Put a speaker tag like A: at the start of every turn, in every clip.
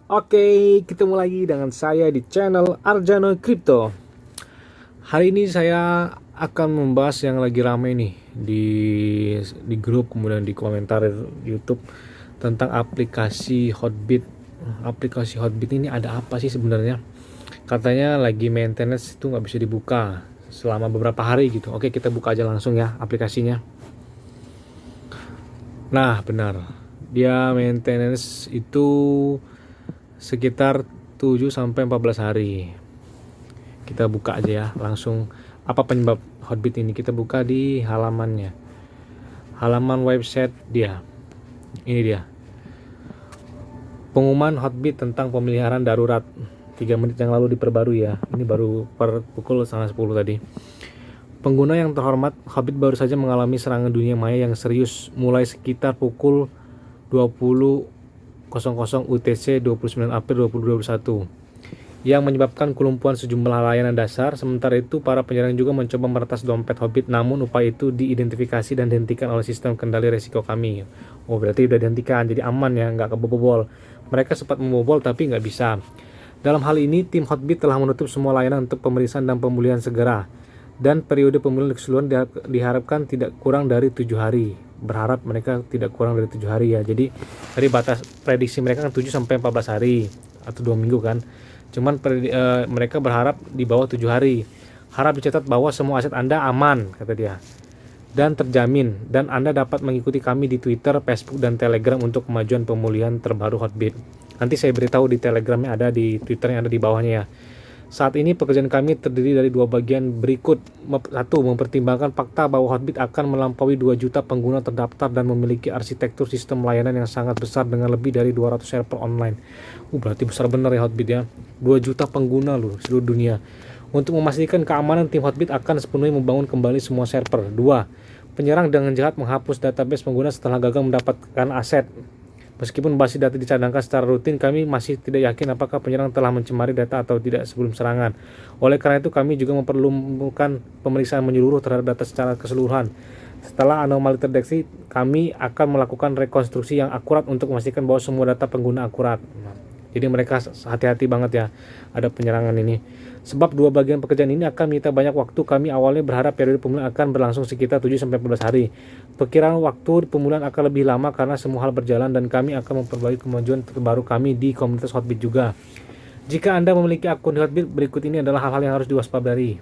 A: Oke, ketemu lagi dengan saya di channel Arjano Crypto. Hari ini saya akan membahas yang lagi rame nih di grup, kemudian di komentar YouTube tentang aplikasi Hotbit. Aplikasi Hotbit ini ada apa sih sebenarnya? Katanya lagi maintenance, itu nggak bisa dibuka selama beberapa hari gitu. Oke, kita buka aja langsung ya aplikasinya. Nah, benar. Dia maintenance itu sekitar 7 sampai 14 hari. Kita buka aja ya langsung. Apa penyebab Hotbit ini? Kita buka di halamannya. Halaman website dia. Ini dia. Pengumuman Hotbit tentang pemeliharaan darurat 3 menit yang lalu diperbarui ya. Ini baru per pukul 10 tadi. Pengguna yang terhormat, Hotbit baru saja mengalami serangan dunia maya yang serius mulai sekitar pukul 20.00 UTC 29 April 2021 yang menyebabkan kelumpuhan sejumlah layanan dasar. Sementara itu, para penyerang juga mencoba meretas dompet Hotbit, namun upaya itu diidentifikasi dan dihentikan oleh sistem kendali resiko kami. Oh, berarti udah dihentikan, jadi aman ya, nggak kebobol. Mereka sempat membobol tapi nggak bisa. Dalam hal ini, tim Hotbit telah menutup semua layanan untuk pemeriksaan dan pemulihan segera. Dan periode pemulihan keseluruhan diharapkan tidak kurang dari 7 hari. Berharap mereka tidak kurang dari 7 hari ya. Jadi dari batas prediksi mereka kan 7 sampai 14 hari atau 2 minggu kan. Cuman mereka berharap di bawah 7 hari. Harap dicatat bahwa semua aset Anda aman, kata dia, dan terjamin, dan Anda dapat mengikuti kami di Twitter, Facebook, dan Telegram untuk kemajuan pemulihan terbaru Hotbit. Nanti saya beritahu di Telegramnya ada, di Twitternya ada di bawahnya ya. Saat ini pekerjaan kami terdiri dari 2 bagian berikut. 1. Mempertimbangkan fakta bahwa Hotbit akan melampaui 2 juta pengguna terdaftar dan memiliki arsitektur sistem layanan yang sangat besar dengan lebih dari 200 server online. Berarti besar benar ya Hotbit ya. 2 juta pengguna loh seluruh dunia. Untuk memastikan keamanan, tim Hotbit akan sepenuhnya membangun kembali semua server. 2. Penyerang dengan jahat menghapus database pengguna setelah gagal mendapatkan aset. Meskipun basis data dicadangkan secara rutin, kami masih tidak yakin apakah penyerang telah mencemari data atau tidak sebelum serangan. Oleh karena itu, kami juga memerlukan pemeriksaan menyeluruh terhadap data secara keseluruhan. Setelah anomali terdeteksi, kami akan melakukan rekonstruksi yang akurat untuk memastikan bahwa semua data pengguna akurat. Jadi mereka hati-hati banget ya ada penyerangan ini. Sebab 2 bagian pekerjaan ini akan menyita banyak waktu. Kami awalnya berharap periode pemulihan akan berlangsung sekitar 7 sampai 14 hari. Perkiraan waktu pemulihan akan lebih lama karena semua hal berjalan, dan kami akan memperbaiki kemajuan terbaru kami di komunitas Hotbit juga. Jika Anda memiliki akun di Hotbit, berikut ini adalah hal-hal yang harus diwaspadai.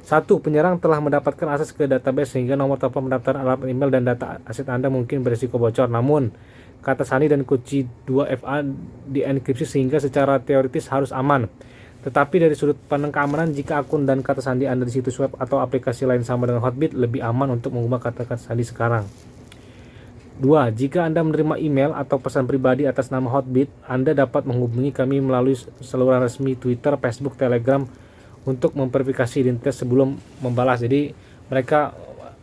A: 1. Penyerang telah mendapatkan akses ke database sehingga nomor telepon, pendaftaran, alamat email, dan data aset Anda mungkin berisiko bocor. Namun, kata sandi dan kunci 2FA dienkripsi sehingga secara teoritis harus aman. Tetapi dari sudut pandang keamanan, jika akun dan kata sandi Anda di situs web atau aplikasi lain sama dengan Hotbit, lebih aman untuk mengubah kata sandi sekarang. 2. Jika Anda menerima email atau pesan pribadi atas nama Hotbit, Anda dapat menghubungi kami melalui saluran resmi Twitter, Facebook, Telegram untuk memverifikasi identitas sebelum membalas. Jadi mereka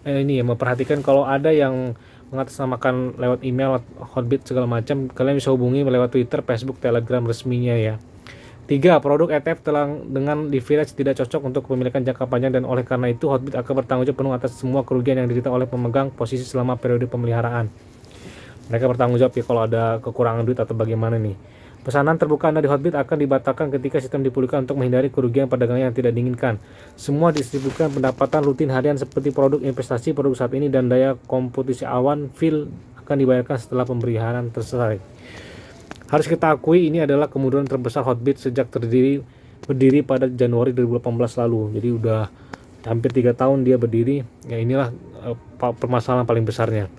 A: ini ya, memperhatikan kalau ada yang mengatasnamakan lewat email Hotbit segala macam, kalian bisa hubungi lewat Twitter, Facebook, Telegram resminya ya. 3. Produk ETF telah dengan leverage tidak cocok untuk kepemilikan jangka panjang, dan oleh karena itu Hotbit akan bertanggung jawab penuh atas semua kerugian yang diderita oleh pemegang posisi selama periode pemeliharaan. Mereka bertanggung jawab ya kalau ada kekurangan duit atau bagaimana nih. Pesanan terbuka Anda di Hotbit akan dibatalkan ketika sistem dipulihkan untuk menghindari kerugian perdagangan yang tidak diinginkan. Semua distribusikan pendapatan rutin harian seperti produk investasi, produk saat ini, dan daya komputasi awan fil akan dibayarkan setelah pemeliharaan selesai. Harus kita akui ini adalah kemunduran terbesar Hotbit sejak berdiri pada Januari 2018 lalu. Jadi udah hampir 3 tahun dia berdiri. Ya inilah permasalahan paling besarnya.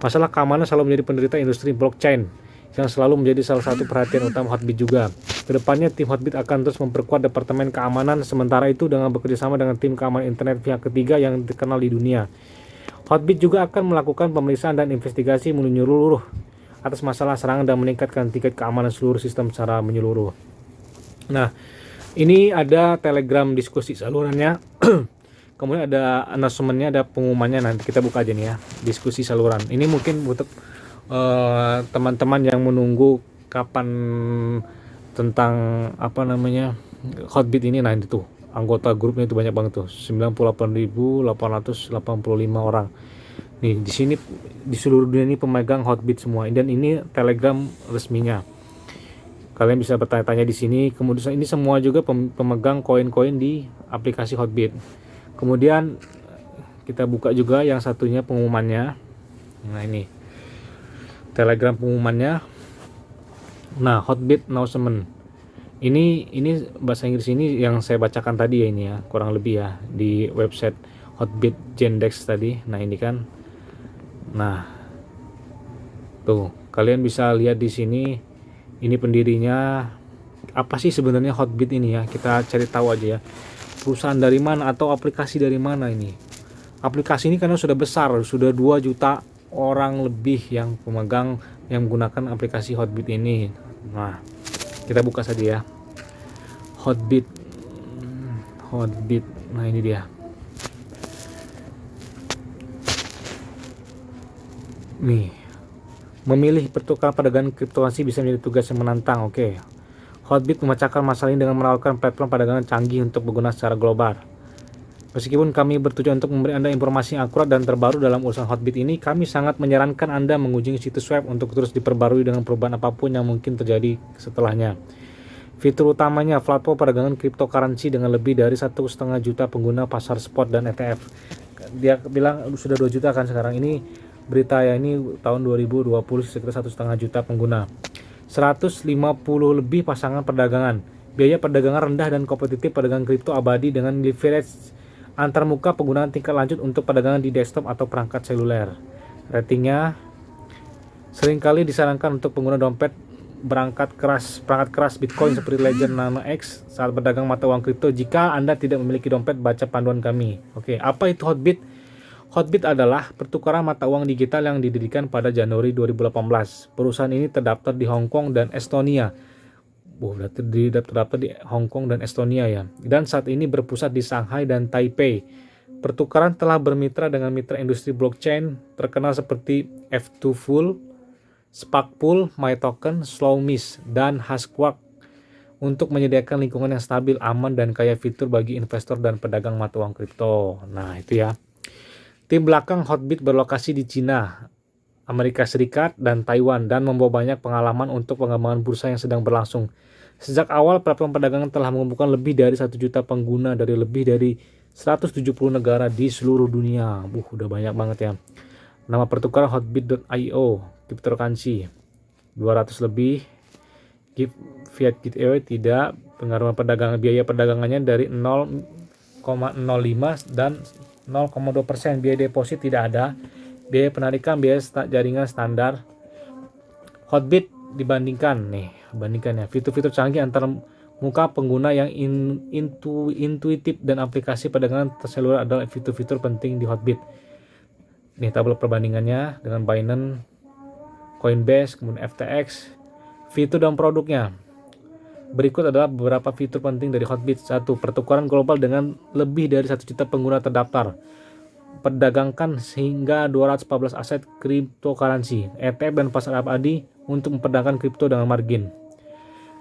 A: Masalah keamanan selalu menjadi penderita industri blockchain yang selalu menjadi salah satu perhatian utama Hotbit juga. Kedepannya tim Hotbit akan terus memperkuat departemen keamanan, sementara itu dengan bekerjasama dengan tim keamanan internet pihak ketiga yang dikenal di dunia. Hotbit juga akan melakukan pemeriksaan dan investigasi menyeluruh atas masalah serangan dan meningkatkan tingkat keamanan seluruh sistem secara menyeluruh. Nah, ini ada Telegram diskusi salurannya. Kemudian ada announcementnya, ada pengumumannya. Nanti kita buka aja nih ya, diskusi saluran. Ini mungkin untuk teman-teman yang menunggu kapan tentang apa namanya Hotbit ini. Nah, itu anggota grupnya itu banyak banget tuh, 98.885 orang. Nih di sini di seluruh dunia ini pemegang Hotbit semua, dan ini Telegram resminya. Kalian bisa bertanya-tanya di sini. Kemudian ini semua juga pemegang koin-koin di aplikasi Hotbit. Kemudian kita buka juga yang satunya pengumumannya. Nah ini Telegram pengumumannya. Nah, Hotbit announcement. Ini bahasa Inggris ini yang saya bacakan tadi ya, ini ya, kurang lebih ya, di website Hotbit Gendex tadi. Nah, ini kan. Nah, tuh, kalian bisa lihat di sini. Ini pendirinya. Apa sih sebenarnya Hotbit ini ya? Kita cari tahu aja ya. Perusahaan dari mana atau aplikasi dari mana ini? Aplikasi ini karena sudah besar, sudah 2 juta orang lebih yang pemegang yang menggunakan aplikasi Hotbit ini. Nah, kita buka saja ya. Hotbit. Nah, ini dia. Nih. Memilih pertukaran perdagangan kriptokurrensi bisa menjadi tugas yang menantang. Oke. Hotbit memecahkan masalah ini dengan menawarkan platform perdagangan canggih untuk berguna secara global. Meskipun kami bertujuan untuk memberi Anda informasi yang akurat dan terbaru dalam urusan Hotbit ini, kami sangat menyarankan Anda mengunjungi situs web untuk terus diperbarui dengan perubahan apapun yang mungkin terjadi setelahnya. Fitur utamanya, platform perdagangan cryptocurrency dengan lebih dari 1,5 juta pengguna pasar spot dan ETF. Dia bilang sudah 2 juta kan sekarang. Ini berita ya, ini tahun 2020 sekitar 1,5 juta pengguna. 150 lebih pasangan perdagangan. Biaya perdagangan rendah dan kompetitif perdagangan kripto abadi dengan leverage antarmuka penggunaan tingkat lanjut untuk perdagangan di desktop atau perangkat seluler. Ratingnya seringkali disarankan untuk pengguna dompet perangkat keras Bitcoin seperti Ledger Nano X saat berdagang mata uang kripto jika Anda tidak memiliki dompet. Baca panduan kami. Oke, apa itu Hotbit? Hotbit adalah pertukaran mata uang digital yang didirikan pada Januari 2018. Perusahaan ini terdaftar di Hong Kong dan Estonia. Terdaftar di Hong Kong dan Estonia ya. Dan saat ini berpusat di Shanghai dan Taipei. Pertukaran telah bermitra dengan mitra industri blockchain terkenal seperti F2Full, Sparkpool, MyToken, Slowmiss, dan Hashquark untuk menyediakan lingkungan yang stabil, aman, dan kaya fitur bagi investor dan pedagang mata uang kripto. Nah, itu ya. Tim belakang Hotbit berlokasi di Cina, Amerika Serikat, dan Taiwan dan membawa banyak pengalaman untuk pengembangan bursa yang sedang berlangsung. Sejak awal, platform perdagangan telah mengumpulkan lebih dari 1 juta pengguna dari lebih dari 170 negara di seluruh dunia. Udah banyak banget ya. Nama pertukaran Hotbit.io, cryptocurrency 200 lebih. Fiat gateway tidak. Pengaruh perdagangan, biaya perdagangannya dari 0,05 dan 0,2%. Biaya deposit tidak ada. Biaya penarikan, biaya jaringan standar. Hotbit bandingkan ya fitur-fitur canggih antar muka pengguna yang intuitif dan aplikasi perdagangan terseluruh adalah fitur-fitur penting di Hotbit. Nih tabel perbandingannya dengan Binance, Coinbase, kemudian FTX. Fitur dan produknya. Berikut adalah beberapa fitur penting dari Hotbit. 1. Pertukaran global dengan lebih dari 1 juta pengguna terdaftar. Perdagangkan hingga 214 aset cryptocurrency, ETF, dan pasar abadi untuk memperdagangkan kripto dengan margin.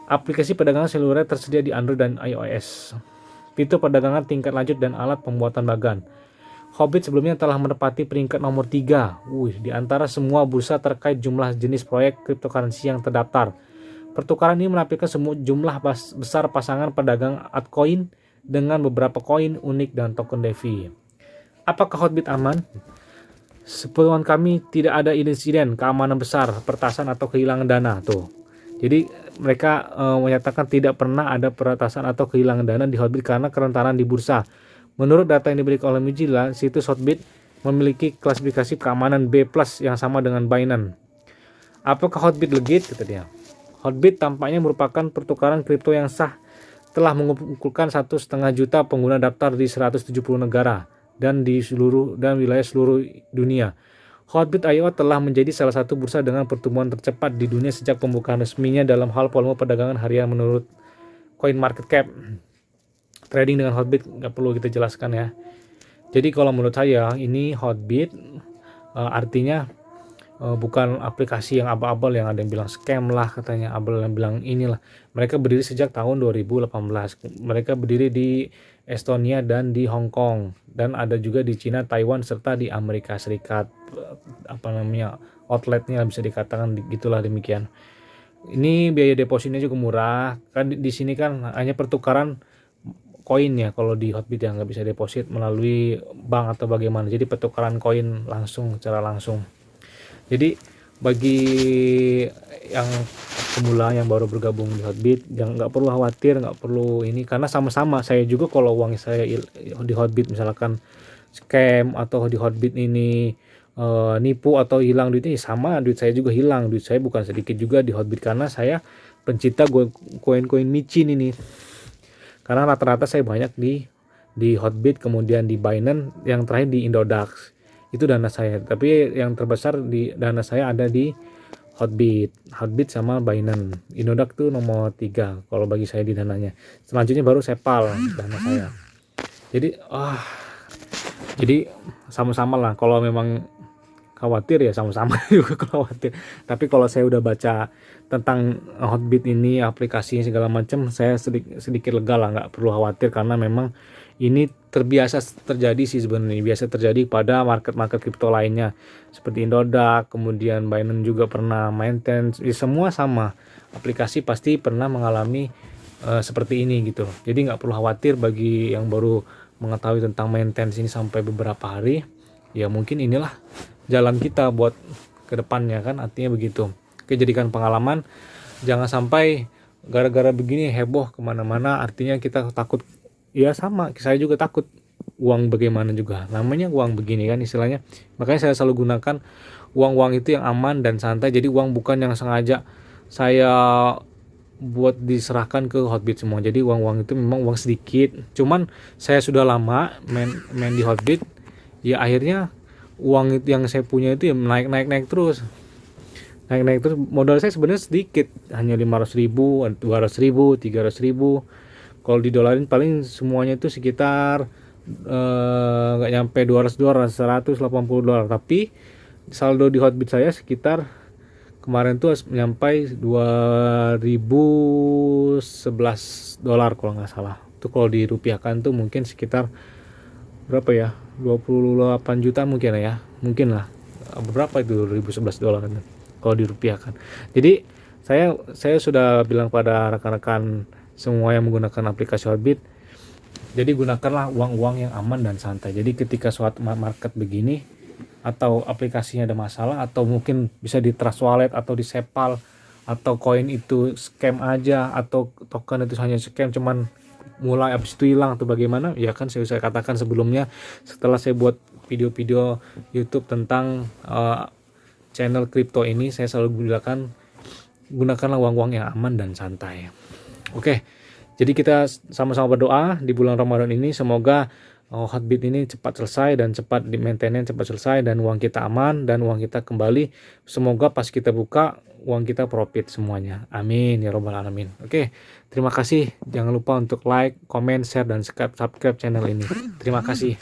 A: Aplikasi perdagangan seluler tersedia di Android dan iOS. Fitur perdagangan tingkat lanjut dan alat pembuatan bagan. Hotbit sebelumnya telah menempati peringkat nomor 3 di antara semua bursa terkait jumlah jenis proyek cryptocurrency yang terdaftar. Pertukaran ini menampilkan semua jumlah besar pasangan pedagang altcoin dengan beberapa koin unik dan token DeFi. Apakah Hotbit aman? Sepengetahuan kami tidak ada insiden keamanan besar, peretasan atau kehilangan dana. Jadi mereka menyatakan tidak pernah ada peretasan atau kehilangan dana di Hotbit karena kerentanan di bursa. Menurut data yang diberikan oleh Mozilla, situs Hotbit memiliki klasifikasi keamanan B+ yang sama dengan Binance. Apakah Hotbit legit? Kata dia. Hotbit tampaknya merupakan pertukaran kripto yang sah, telah mengumpulkan 1,5 juta pengguna daftar di 170 negara dan di wilayah seluruh dunia. Hotbit.io telah menjadi salah satu bursa dengan pertumbuhan tercepat di dunia sejak pembukaan resminya dalam hal volume perdagangan harian menurut CoinMarketCap. Trading dengan Hotbit nggak perlu kita jelaskan ya. Jadi kalau menurut saya ini Hotbit artinya bukan aplikasi yang abal-abal yang ada yang bilang scam lah katanya, abal yang bilang inilah. Mereka berdiri sejak tahun 2018. Mereka berdiri di Estonia dan di Hong Kong, dan ada juga di Cina, Taiwan, serta di Amerika Serikat. Outletnya bisa dikatakan gitulah demikian. Ini biaya depositnya juga murah. Kan di sini kan hanya pertukaran koin ya, kalau di Hotbit ya nggak bisa deposit melalui bank atau bagaimana. Jadi pertukaran koin langsung, secara langsung. Jadi bagi yang pemula yang baru bergabung di Hotbit, jangan, nggak perlu khawatir, nggak perlu ini, karena sama-sama saya juga kalau uang saya di Hotbit misalkan scam atau di Hotbit ini nipu atau hilang duitnya, ya sama, duit saya juga hilang. Duit saya bukan sedikit juga di Hotbit karena saya pencinta koin-koin micin ini. Karena rata-rata saya banyak di Hotbit, kemudian di Binance, yang terakhir di Indodax. Itu dana saya. Tapi yang terbesar di dana saya ada di Hotbit sama Binance. Indodax tuh nomor 3 kalau bagi saya di dananya. Selanjutnya baru Sepal dana saya. Jadi sama-sama lah, kalau memang khawatir ya sama-sama juga khawatir. Tapi kalau saya udah baca tentang Hotbit ini, aplikasinya segala macam, saya sedikit lega lah, nggak perlu khawatir karena memang ini terbiasa terjadi sih sebenarnya, biasa terjadi pada market kripto lainnya seperti Indodax, kemudian Binance juga pernah, maintenance, semua sama, aplikasi pasti pernah mengalami seperti ini gitu. Jadi nggak perlu khawatir bagi yang baru mengetahui tentang maintenance ini sampai beberapa hari. Ya mungkin inilah jalan kita buat kedepannya kan, artinya begitu. Oke, jadikan pengalaman, jangan sampai gara-gara begini heboh kemana-mana, artinya kita takut. Ya sama, saya juga takut uang bagaimana juga, namanya uang begini kan istilahnya. Makanya saya selalu gunakan uang itu yang aman dan santai. Jadi uang bukan yang sengaja saya buat diserahkan ke Hotbit semua. Jadi uang itu memang uang sedikit, cuman saya sudah lama main di Hotbit, ya akhirnya uang itu yang saya punya itu ya naik terus. Modal saya sebenarnya sedikit, hanya 500.000, 200.000, 300.000. Kalau di dolarin paling semuanya itu sekitar nggak nyampe 200 dolar, 180 dolar. Tapi saldo di Hotbit saya sekitar kemarin tuh nyampe 2011 dolar kalau nggak salah. Itu kalau dirupiahkan tuh mungkin sekitar berapa ya, 28 juta mungkin ya, mungkin lah, berapa itu 2011 dolar kalau dirupiahkan. Jadi saya sudah bilang pada rekan-rekan semua yang menggunakan aplikasi Hotbit, jadi gunakanlah uang yang aman dan santai. Jadi ketika suatu market begini atau aplikasinya ada masalah, atau mungkin bisa di Trust Wallet atau di Sepal, atau koin itu scam aja, atau token itu hanya scam cuman mulai habis itu hilang atau bagaimana, ya kan saya katakan sebelumnya setelah saya buat video-video YouTube tentang channel kripto ini, saya selalu gunakanlah uang yang aman dan santai. Oke, jadi kita sama-sama berdoa di bulan Ramadan ini semoga Hotbit ini cepat selesai dan cepat di maintenance, cepat selesai dan uang kita aman dan uang kita kembali. Semoga pas kita buka uang kita profit semuanya. Amin ya robbal alamin. Oke, terima kasih. Jangan lupa untuk like, comment, share dan subscribe channel ini. Terima kasih.